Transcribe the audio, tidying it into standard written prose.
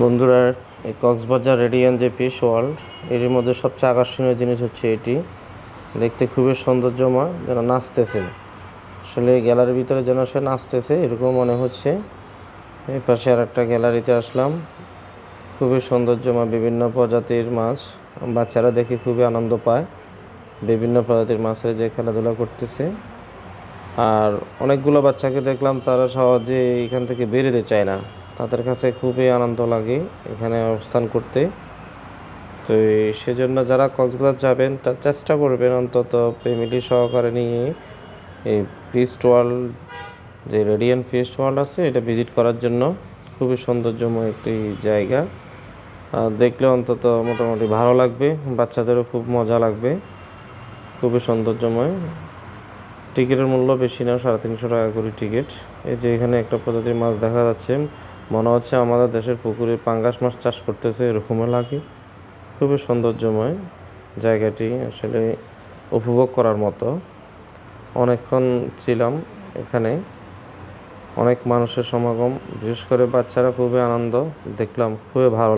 বন্ধুরা, এই কক্সবাজার রেডিয়ান যে ফিশ ওয়ার্ল্ড, এর মধ্যে সবচেয়ে আকর্ষণীয় জিনিস হচ্ছে এটি। দেখতে খুবই সৌন্দর্যময়, যেন নাচতেছে। আসলে গ্যালারির ভিতরে যেন সে নাচতেছে এরকম মনে হচ্ছে। এই পাশে আর একটা গ্যালারিতে আসলাম। খুবই সৌন্দর্যময়, বিভিন্ন প্রজাতির মাছ। বাচ্চারা দেখে খুবই আনন্দ পায়। বিভিন্ন প্রজাতির মাছের যে খেলাধুলা করতেছে। আর অনেকগুলো বাচ্চাকে দেখলাম, তারা সহজে এখান থেকে বেরোতে চায় না। তাদের কাছে খুবই আনন্দ লাগে এখানে অবস্থান করতে। তো সেজন্য যারা কক্সবাজার যাবেন তার চেষ্টা করবেন অন্তত ফ্যামিলি সহকারে নিয়ে এই ফিস্ট ওয়ার্ল্ড, যে রেডিয়ান ফিস্ট ওয়ার্ল্ড আছে, এটা ভিজিট করার জন্য। খুবই সৌন্দর্যময় একটি জায়গা। দেখলে অন্তত মোটামুটি ভালো লাগবে, বাচ্চাদেরও খুব মজা লাগবে। খুবই সৌন্দর্যময়। টিকিটের মূল্য বেশি না, 350 টাকা করে টিকিট। এই যে এখানে একটা প্রজাতির মাছ দেখা যাচ্ছে, মনে হচ্ছে আমাদের দেশের পুকুরে পাঙ্গাস মাছ চাষ করতেছে, এরকমও লাগে। খুবই সৌন্দর্যময় জায়গাটি, আসলে উপভোগ করার মতো। অনেকক্ষণ ছিলাম এখানে, অনেক মানুষের সমাগম, বিশেষ করে বাচ্চারা খুবই আনন্দ দেখলাম, খুবই ভালো।